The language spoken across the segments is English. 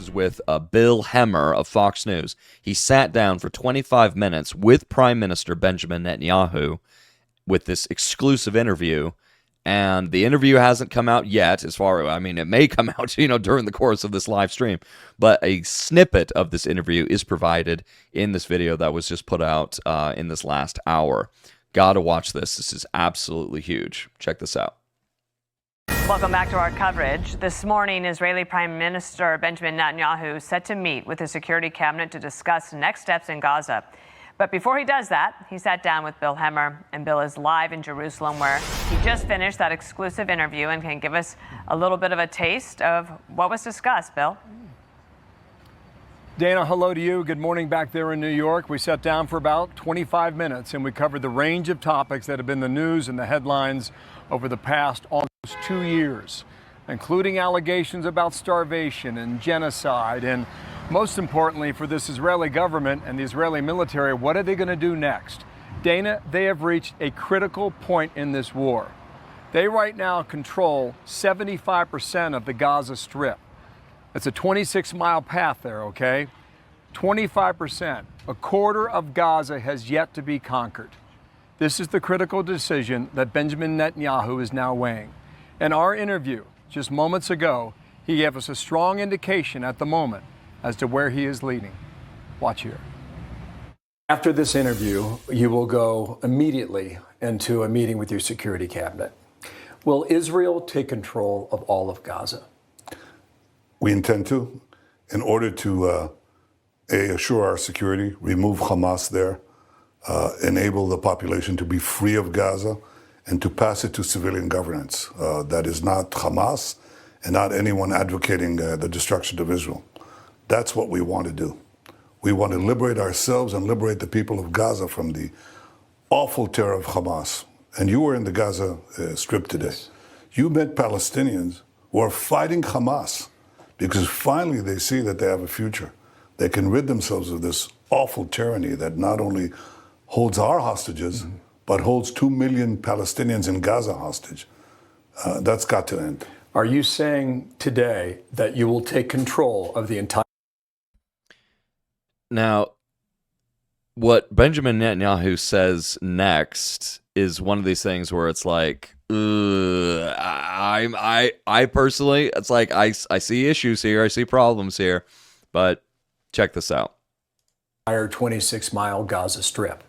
is with Bill Hemmer of Fox News. He sat down for 25 minutes with Prime Minister Benjamin Netanyahu with this exclusive interview. And the interview hasn't come out yet, it may come out, during the course of this live stream. But a snippet of this interview is provided in this video that was just put out in this last hour. Gotta watch this. This is absolutely huge. Check this out. Welcome back to our coverage. This morning, Israeli Prime Minister Benjamin Netanyahu set to meet with the security cabinet to discuss next steps in Gaza. But before he does that, he sat down with Bill Hemmer, and Bill is live in Jerusalem, where he just finished that exclusive interview and can give us a little bit of a taste of what was discussed. Bill? Dana, hello to you. Good morning back there in New York. We sat down for about 25 minutes, and we covered the range of topics that have been the news and the headlines over the past almost 2 years, including allegations about starvation and genocide, and most importantly for this Israeli government and the Israeli military, what are they going to do next? Dana, they have reached a critical point in this war. They right now control 75% of the Gaza Strip. It's a 26-mile path there, okay? 25%, a quarter of Gaza has yet to be conquered. This is the critical decision that Benjamin Netanyahu is now weighing. In our interview just moments ago, he gave us a strong indication at the moment as to where he is leading. Watch here. After this interview, you will go immediately into a meeting with your security cabinet. Will Israel take control of all of Gaza? We intend to, in order to assure our security, remove Hamas there, enable the population to be free of Gaza, and to pass it to civilian governance. That is not Hamas and not anyone advocating the destruction of Israel. That's what we want to do. We want to liberate ourselves and liberate the people of Gaza from the awful terror of Hamas. And you were in the Gaza Strip today. Yes. You met Palestinians who are fighting Hamas because finally they see that they have a future. They can rid themselves of this awful tyranny that not only holds our hostages, but holds 2 million Palestinians in Gaza hostage. That's got to end. Are you saying today that you will take control of the entire... Now, what Benjamin Netanyahu says next is one of these things where it's like, I personally, it's like, I see issues here, I see problems here, but check this out. 26-mile Gaza Strip,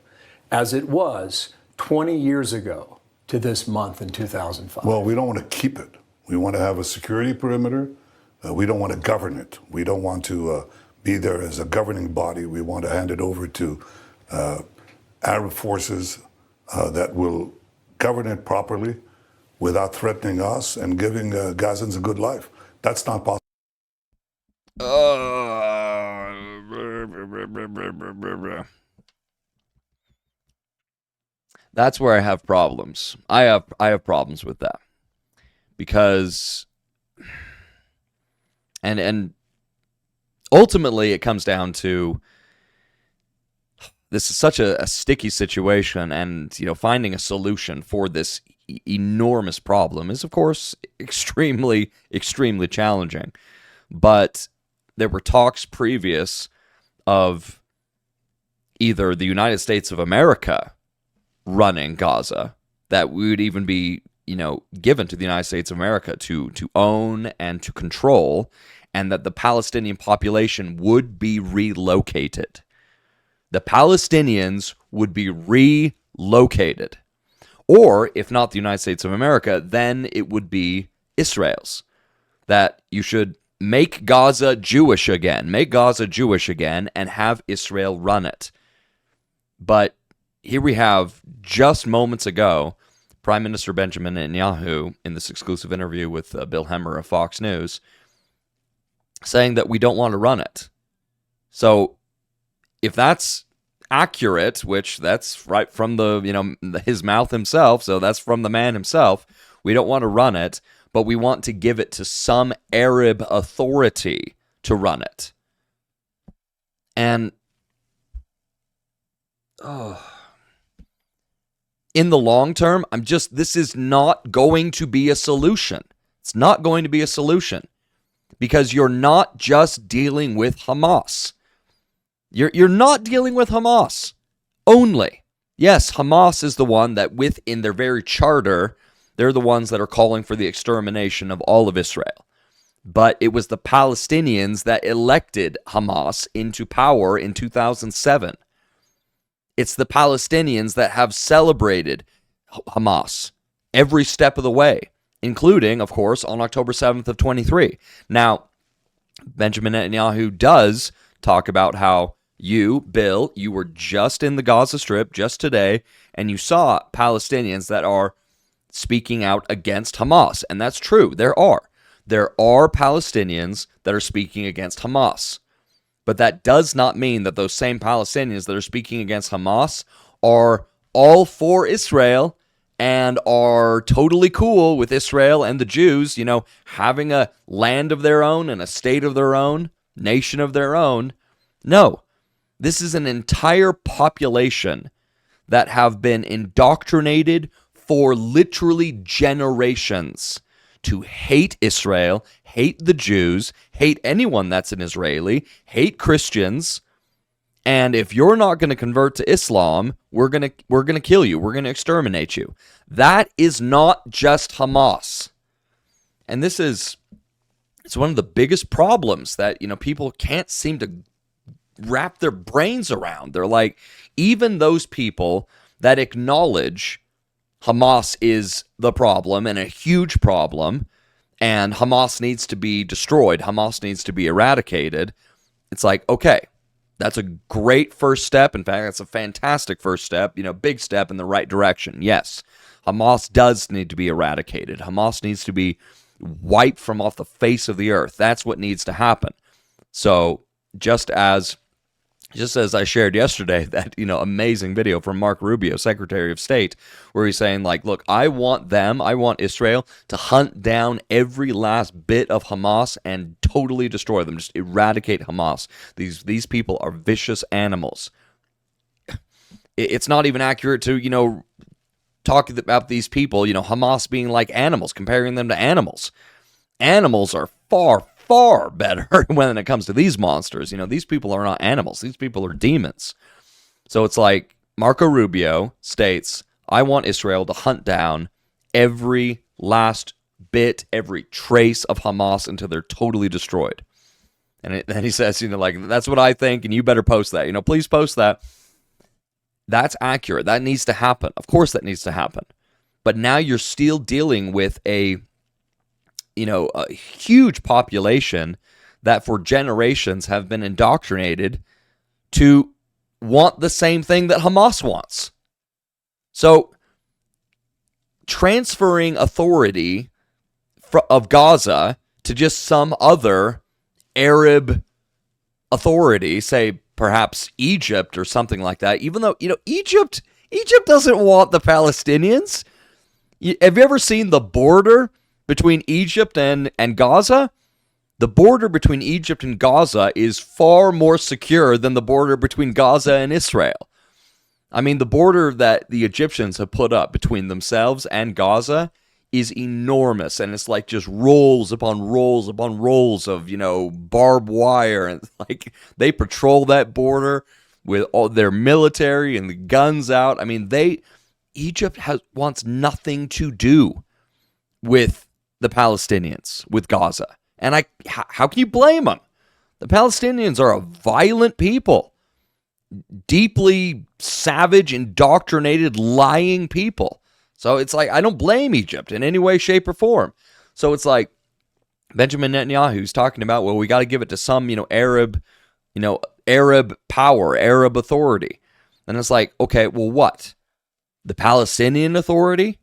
as it was 20 years ago to this month in 2005. Well, we don't want to keep it. We want to have a security perimeter. We don't want to govern it. We don't want to be there as a governing body. We want to hand it over to Arab forces that will govern it properly without threatening us and giving Gazans a good life. That's not possible. That's where I have problems. I have problems with that because, and ultimately it comes down to, this is such a sticky situation, and finding a solution for this enormous problem is, of course, extremely challenging. But there were talks previous of either the United States of America running Gaza, that we would even be, given to the United States of America to own and to control, and that the Palestinian population would be relocated. The Palestinians would be relocated. Or, if not the United States of America, then it would be Israel's. That you should make Gaza Jewish again, and have Israel run it. But here we have, just moments ago, Prime Minister Benjamin Netanyahu, in this exclusive interview with Bill Hemmer of Fox News, saying that we don't want to run it. So, if that's accurate, which that's right from his mouth himself, so that's from the man himself, we don't want to run it, but we want to give it to some Arab authority to run it. And in the long term, this is not going to be a solution. It's not going to be a solution. because you're not just dealing with Hamas. You're not dealing with Hamas only. Yes, Hamas is the one that within their very charter, they're the ones that are calling for the extermination of all of Israel. But it was the Palestinians that elected Hamas into power in 2007. It's the Palestinians that have celebrated Hamas every step of the way, including, of course, on October 7th of 23. Now, Benjamin Netanyahu does talk about how you, Bill, you were just in the Gaza Strip just today, and you saw Palestinians that are speaking out against Hamas. And that's true. There are. There are Palestinians that are speaking against Hamas. But that does not mean that those same Palestinians that are speaking against Hamas are all for Israel and are totally cool with Israel and the Jews, having a land of their own and a state of their own, nation of their own. No, this is an entire population that have been indoctrinated for literally generations to hate Israel, hate the Jews, hate anyone that's an Israeli, hate Christians. And if you're not going to convert to Islam, we're going to kill you. We're going to exterminate you. That is not just Hamas. And it's one of the biggest problems that, people can't seem to wrap their brains around. They're like, even those people that acknowledge Hamas is the problem and a huge problem, and Hamas needs to be destroyed, Hamas needs to be eradicated. It's like, okay, that's a great first step. In fact, that's a fantastic first step, big step in the right direction. Yes, Hamas does need to be eradicated. Hamas needs to be wiped from off the face of the earth. That's what needs to happen. So just as I shared yesterday, that, amazing video from Mark Rubio, Secretary of State, where he's saying, like, look, I want Israel to hunt down every last bit of Hamas and totally destroy them, just eradicate Hamas. These people are vicious animals. It's not even accurate to, talk about these people, Hamas being like animals, comparing them to animals. Animals are far better when it comes to these monsters. These people are not animals. These people are demons. So it's like Marco Rubio states, I want Israel to hunt down every last bit, every trace of Hamas until they're totally destroyed. And then he says, that's what I think, and you better post that. Please post that. That's accurate. That needs to happen. Of course that needs to happen. But now you're still dealing with a huge population that for generations have been indoctrinated to want the same thing that Hamas wants. So transferring authority of Gaza to just some other Arab authority, say perhaps Egypt or something like that, even though, Egypt doesn't want the Palestinians. Have you ever seen the border between Egypt and Gaza? The border between Egypt and Gaza is far more secure than the border between Gaza and Israel. I mean, the border that the Egyptians have put up between themselves and Gaza is enormous, and it's like just rolls upon rolls upon rolls of, barbed wire, and like they patrol that border with all their military and the guns out. I mean, Egypt wants nothing to do with the Palestinians, with Gaza. And how can you blame them? The Palestinians are a violent people, deeply savage, indoctrinated, lying people. So it's like, I don't blame Egypt in any way, shape, or form. So it's like Benjamin Netanyahu's talking about, well, we got to give it to some, Arab power, Arab authority. And it's like, okay, well, what? The Palestinian Authority?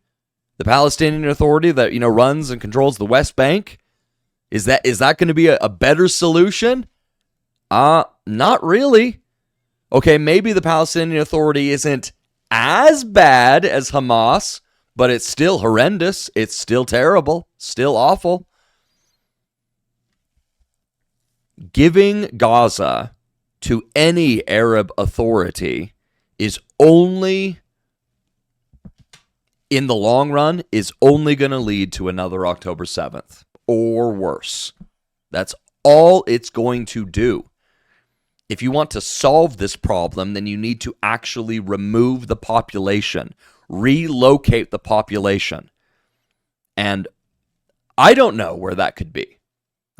The Palestinian Authority that, runs and controls the West Bank? Is that going to be a better solution? Not really. Okay, maybe the Palestinian Authority isn't as bad as Hamas, but it's still horrendous. It's still terrible. Still awful. Giving Gaza to any Arab authority is only, in the long run, is only going to lead to another October 7th or worse. That's all it's going to do. If you want to solve this problem, then you need to actually remove the population, relocate the population. And I don't know where that could be.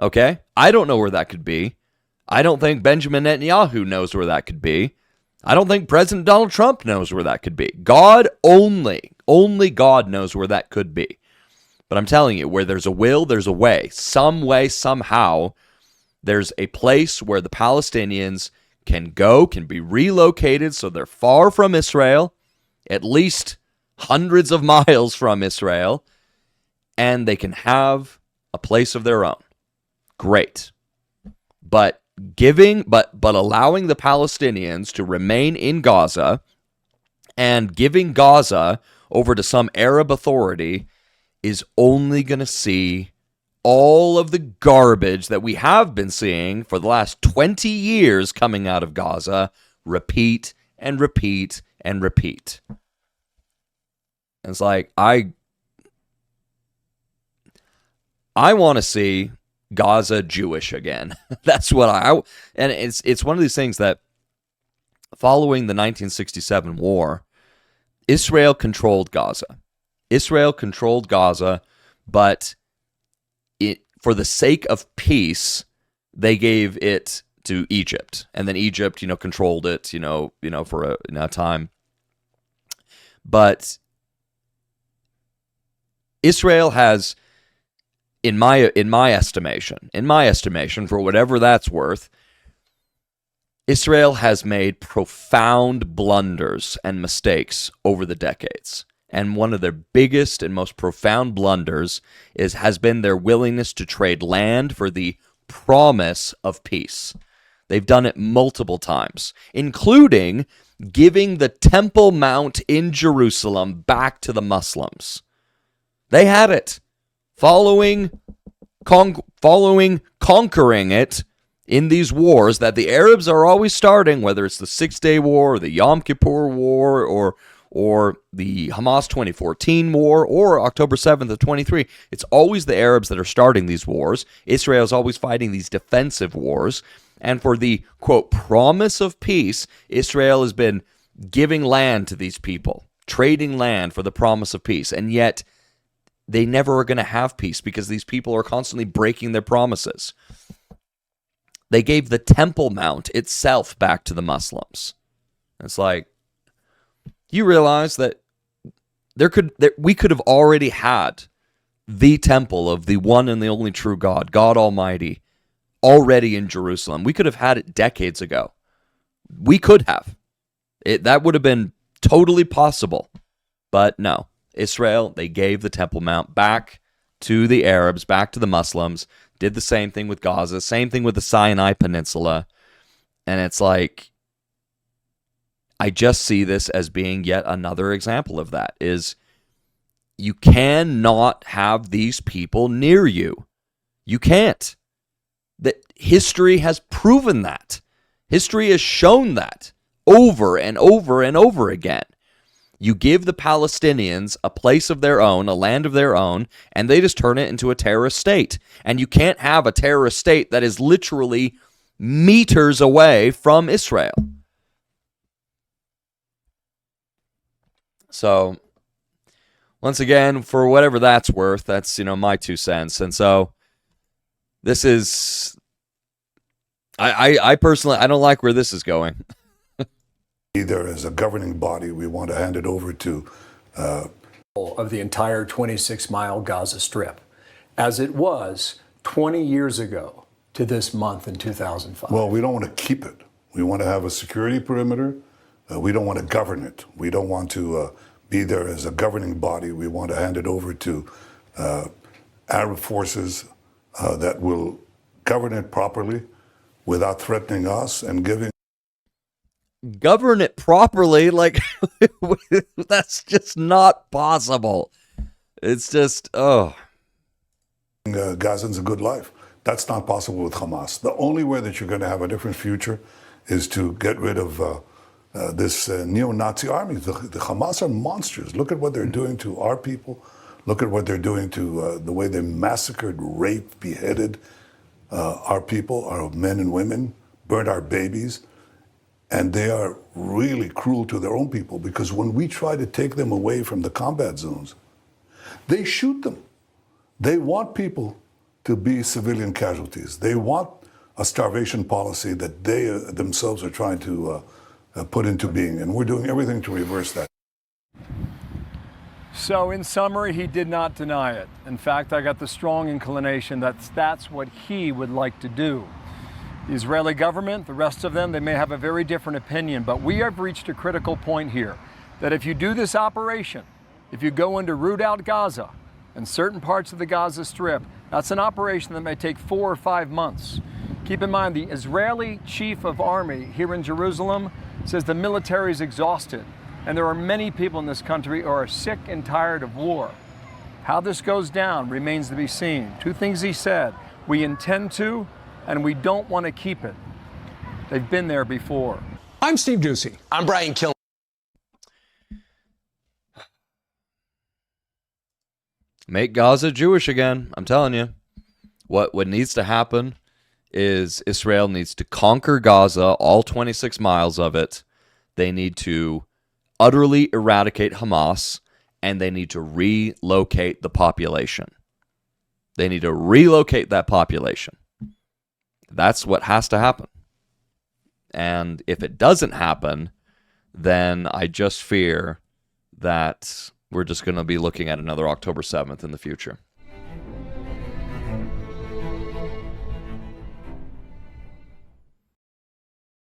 Okay? I don't know where that could be. I don't think Benjamin Netanyahu knows where that could be. I don't think President Donald Trump knows where that could be. God only God knows where that could be. But I'm telling you, where there's a will, there's a way. Some way, somehow, there's a place where the Palestinians can go, can be relocated so they're far from Israel, at least hundreds of miles from Israel, and they can have a place of their own. Great. But allowing the Palestinians to remain in Gaza and giving Gaza over to some Arab authority is only going to see all of the garbage that we have been seeing for the last 20 years coming out of Gaza repeat and repeat and repeat. And it's like, I want to see Gaza Jewish again. That's what and it's one of these things that following the 1967 war, Israel controlled Gaza. Israel controlled Gaza, but for the sake of peace, they gave it to Egypt, and then Egypt, controlled it, for a time. But Israel has, in my estimation, for whatever that's worth, Israel has made profound blunders and mistakes over the decades. And one of their biggest and most profound blunders has been their willingness to trade land for the promise of peace. They've done it multiple times, including giving the Temple Mount in Jerusalem back to the Muslims. They had it. Following conquering it in these wars that the Arabs are always starting, whether it's the 6-Day War, or the Yom Kippur War, or the Hamas 2014 war, or October 7th of 23. It's always the Arabs that are starting these wars. Israel is always fighting these defensive wars. And for the, quote, promise of peace, Israel has been giving land to these people, trading land for the promise of peace. And yet, they never are going to have peace because these people are constantly breaking their promises. They gave the Temple Mount itself back to the Muslims. It's like, you realize that we could have already had the temple of the one and the only true God, God Almighty, already in Jerusalem. We could have had it decades ago. We could have. That would have been totally possible. But no. Israel, they gave the Temple Mount back to the Arabs, back to the Muslims, did the same thing with Gaza, same thing with the Sinai Peninsula. And it's like, I just see this as being yet another example of that, is you cannot have these people near you. You can't. That history has proven that. History has shown that over and over and over again. You give the Palestinians a place of their own, a land of their own, and they just turn it into a terrorist state. And you can't have a terrorist state that is literally meters away from Israel. So, once again, for whatever that's worth, that's, my 2 cents. And so, this is, I personally, I don't like where this is going. Either as a governing body, we want to hand it over to of the entire 26-mile Gaza Strip, as it was 20 years ago to this month in 2005. Well, we don't want to keep it. We want to have a security perimeter. We don't want to govern it. We don't want to be there as a governing body. We want to hand it over to Arab forces that will govern it properly without threatening us and giving. Govern it properly, like, that's just not possible. It's just, Gazans a good life. That's not possible with Hamas. The only way that you're going to have a different future is to get rid of this neo-Nazi army. The Hamas are monsters. Look at what they're doing to our people. Look at what they're doing to the way they massacred, raped, beheaded our people, our men and women, burnt our babies, and they are really cruel to their own people because when we try to take them away from the combat zones, they shoot them. They want people to be civilian casualties. They want a starvation policy that they themselves are trying to put into being, and we're doing everything to reverse that. So in summary, he did not deny it. In fact, I got the strong inclination that that's what he would like to do. The Israeli government, the rest of them, they may have a very different opinion, but we have reached a critical point here that if you do this operation, if you go in to root out Gaza and certain parts of the Gaza Strip, that's an operation that may take 4 or 5 months. Keep in mind, the Israeli chief of army here in Jerusalem says the military is exhausted, and there are many people in this country who are sick and tired of war. How this goes down remains to be seen. 2 things he said: we intend to, and we don't want to keep it. They've been there before. I'm Steve Doocy. I'm Brian Killen. Make Gaza Jewish again. I'm telling you. What needs to happen is Israel needs to conquer Gaza, all 26 miles of it. They need to utterly eradicate Hamas, and they need to relocate the population. They need to relocate that population. That's what has to happen. And if it doesn't happen, then I just fear that we're just going to be looking at another October 7th in the future.